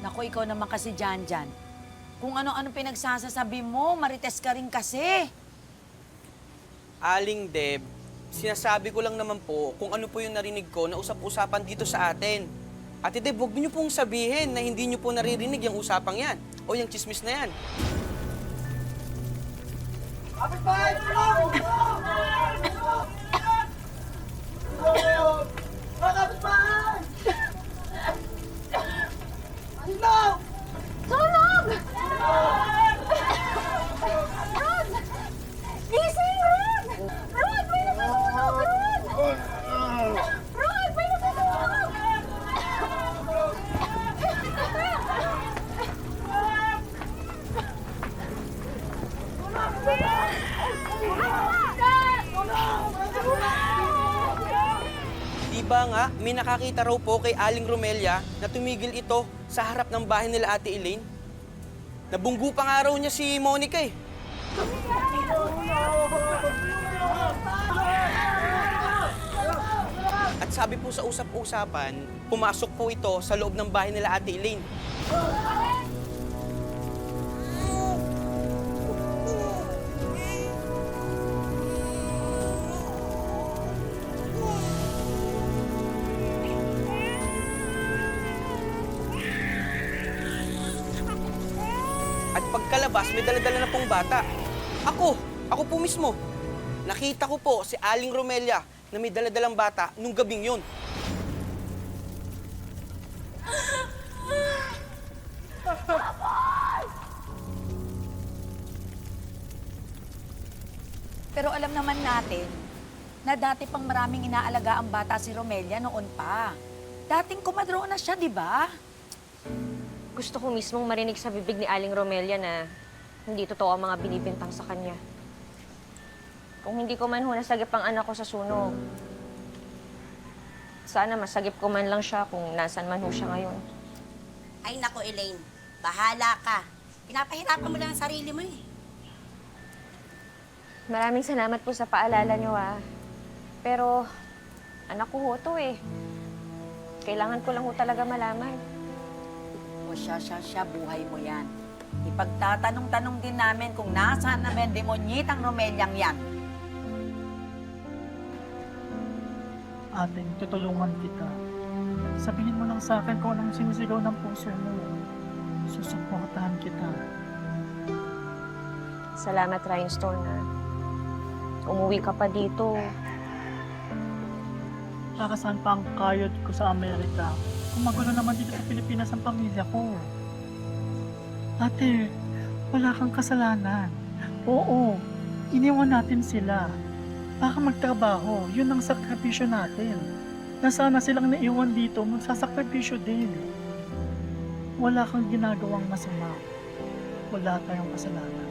Naku, ikaw naman kasi Janjan. Kung ano-ano pinagsasasabi mo, marites ka rin kasi. Aling Deb, sinasabi ko lang naman po kung ano po yung narinig ko na usap-usapan dito sa atin. Ate Deb, huwag niyo pong sabihin na hindi niyo po naririnig yung usapang yan o yung chismis na yan. Sunog! Rod! Gising, Rod! Rod, may nasusunog! Rod! Rod, may nasusunog! Di ba nga, may nakakita raw po kay Aling Romelia na tumigil ito sa harap ng bahay nila Ate Elaine? Nabunggu pa nga raw niya si Monica eh. At sabi po sa usap-usapan, pumasok po ito sa loob ng bahay nila Ate Elaine. At pagkalabas, may dala-dala na pong bata. Ako po mismo. Nakita ko po si Aling Romelia na may dala-dalang bata nung gabing yun. Pero alam naman natin na dati pang maraming inaalaga ang bata si Romelia noon pa. Dating kumadro na siya, di ba? Gusto ko mismong marinig sa bibig ni Aling Romelia na hindi totoo ang mga binibintang sa kanya. Kung hindi ko man ho nasagip ang anak ko sa sunog, sana masagip ko man lang siya kung nasan man ho siya ngayon. Ay nako, Elaine. Bahala ka. Pinapahirapan mo lang ang sarili mo eh. Maraming salamat po sa paalala niyo, ah. Pero, anak ko ho to eh. Kailangan ko lang ho talaga malaman. O siya, buhay mo yan. Ipagtatanong-tanong din namin kung nasaan namin demonyitang Romelyang yan. Ate, tutulungan kita. Sabihin mo lang sa akin kung anong sinisigaw ng puso mo. Susuportahan kita. Salamat, Rhinestone, ah. Umuwi ka pa dito. Para saan pa ang kayod ko sa Amerika? Kung magulo naman dito sa Pilipinas ang pamilya ko. Ate, wala kang kasalanan. Oo, iniwan natin sila. Baka magtrabaho, yun ang sakripisyo natin. Nasana silang naiwan dito, magsasakripisyo din. Wala kang ginagawang masama. Wala tayong kasalanan.